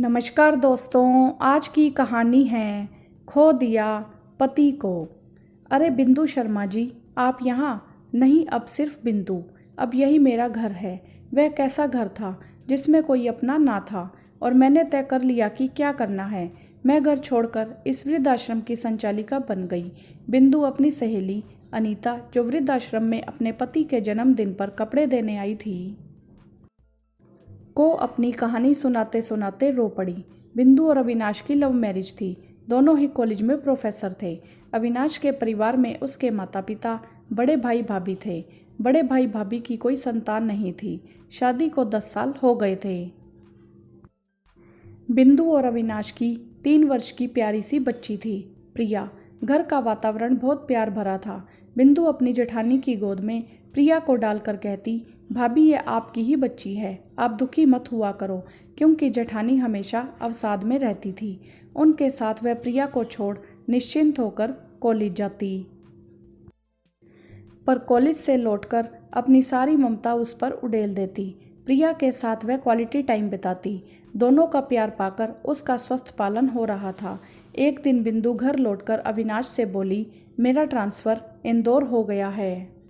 नमस्कार दोस्तों, आज की कहानी है खो दिया पति को। अरे बिंदु शर्मा जी, आप यहाँ नहीं। अब सिर्फ बिंदु। अब यही मेरा घर है। वह कैसा घर था जिसमें कोई अपना ना था, और मैंने तय कर लिया कि क्या करना है। मैं घर छोड़कर इस वृद्धाश्रम की संचालिका बन गई। बिंदु अपनी सहेली अनीता, जो वृद्धाश्रम में अपने पति के जन्मदिन पर कपड़े देने आई थी, को अपनी कहानी सुनाते सुनाते रो पड़ी। बिंदु और अविनाश की लव मैरिज थी। दोनों ही कॉलेज में प्रोफेसर थे। अविनाश के परिवार में उसके माता पिता, बड़े भाई भाभी थे। बड़े भाई भाभी की कोई संतान नहीं थी। शादी को 10 साल हो गए थे। बिंदु और अविनाश की 3 वर्ष की प्यारी सी बच्ची थी, प्रिया। घर का वातावरण बहुत प्यार भरा था। बिंदु अपनी जेठानी की गोद में प्रिया को डालकर कहती, भाभी ये आपकी ही बच्ची है, आप दुखी मत हुआ करो। क्योंकि जेठानी हमेशा अवसाद में रहती थी। उनके साथ वह प्रिया को छोड़ निश्चिंत होकर कॉलेज जाती। पर कॉलेज से लौटकर अपनी सारी ममता उस पर उड़ेल देती। प्रिया के साथ वह क्वालिटी टाइम बिताती। दोनों का प्यार पाकर उसका स्वस्थ पालन हो रहा था। एक दिन बिंदु घर लौटकर अविनाश से बोली, मेरा ट्रांसफ़र इंदौर हो गया है।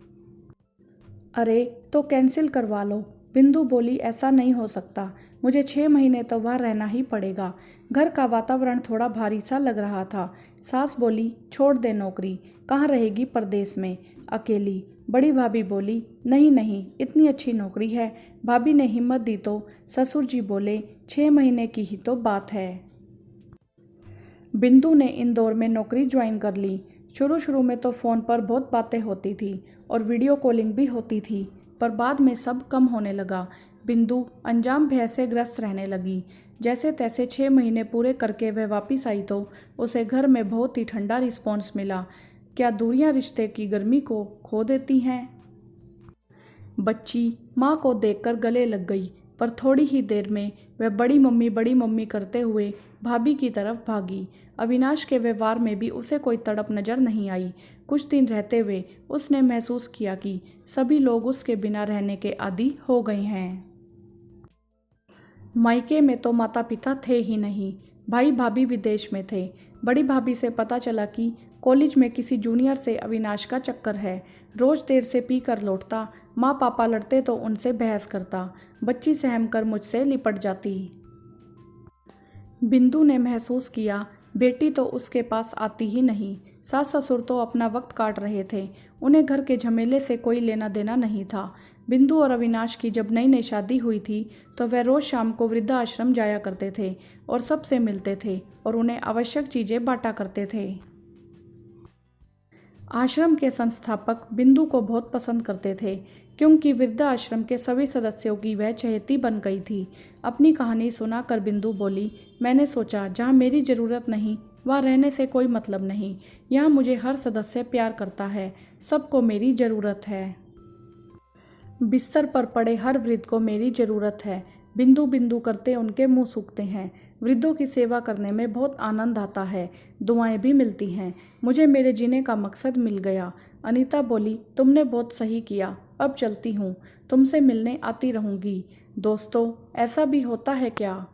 अरे तो कैंसिल करवा लो। बिंदु बोली, ऐसा नहीं हो सकता, मुझे 6 महीने तो वहाँ रहना ही पड़ेगा। घर का वातावरण थोड़ा भारी सा लग रहा था। सास बोली, छोड़ दे नौकरी, कहाँ रहेगी परदेश में अकेली। बड़ी भाभी बोली, नहीं नहीं, इतनी अच्छी नौकरी है। भाभी ने हिम्मत दी तो ससुर जी बोले, 6 महीने की ही तो बात है। बिंदु ने इंदौर में नौकरी ज्वाइन कर ली। शुरू शुरू में तो फ़ोन पर बहुत बातें होती थी और वीडियो कॉलिंग भी होती थी, पर बाद में सब कम होने लगा। बिंदु अनजान भय से ग्रस्त रहने लगी। जैसे तैसे 6 महीने पूरे करके वह वापस आई तो उसे घर में बहुत ही ठंडा रिस्पॉन्स मिला। क्या दूरियां रिश्ते की गर्मी को खो देती हैं। बच्ची माँ को देखकर गले लग गई, पर थोड़ी ही देर में वह बड़ी मम्मी करते हुए भाभी की तरफ भागी। अविनाश के व्यवहार में भी उसे कोई तड़प नजर नहीं आई। कुछ दिन रहते हुए उसने महसूस किया कि सभी लोग उसके बिना रहने के आदी हो गए हैं। मायके में तो माता पिता थे ही नहीं, भाई भाभी विदेश में थे। बड़ी भाभी से पता चला कि कॉलेज में किसी जूनियर से अविनाश का चक्कर है। रोज देर से पी कर लौटता। माँ पापा लड़ते तो उनसे बहस करता। बच्ची सहम कर मुझसे लिपट जाती। बिंदु ने महसूस किया, बेटी तो उसके पास आती ही नहीं। सास ससुर तो अपना वक्त काट रहे थे। उन्हें घर के झमेले से कोई लेना देना नहीं था। बिंदु और अविनाश की जब नई नई शादी हुई थी तो वह रोज शाम को वृद्धाश्रम जाया करते थे और सबसे मिलते थे और उन्हें आवश्यक चीज़ें बांटा करते थे। आश्रम के संस्थापक बिंदु को बहुत पसंद करते थे, क्योंकि वृद्धाश्रम के सभी सदस्यों की वह चहेती बन गई थी। अपनी कहानी सुनाकर बिंदु बोली, मैंने सोचा जहाँ मेरी ज़रूरत नहीं वहाँ रहने से कोई मतलब नहीं। यहाँ मुझे हर सदस्य प्यार करता है, सबको मेरी ज़रूरत है। बिस्तर पर पड़े हर वृद्ध को मेरी ज़रूरत है। बिंदु बिंदु करते उनके मुंह सूखते हैं। वृद्धों की सेवा करने में बहुत आनंद आता है, दुआएं भी मिलती हैं। मुझे मेरे जीने का मकसद मिल गया। अनीता बोली, तुमने बहुत सही किया, अब चलती हूँ, तुमसे मिलने आती रहूँगी। दोस्तों, ऐसा भी होता है क्या?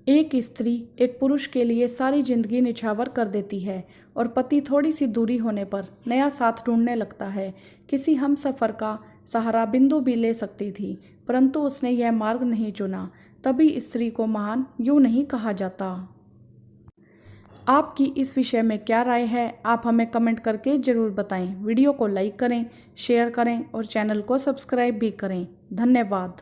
एक स्त्री एक पुरुष के लिए सारी जिंदगी निछावर कर देती है और पति थोड़ी सी दूरी होने पर नया साथ ढूंढने लगता है। किसी हमसफर का सहारा बिंदु भी ले सकती थी, परंतु उसने यह मार्ग नहीं चुना। तभी स्त्री को महान यूं नहीं कहा जाता। आपकी इस विषय में क्या राय है, आप हमें कमेंट करके ज़रूर बताएं। वीडियो को लाइक करें, शेयर करें और चैनल को सब्सक्राइब भी करें। धन्यवाद।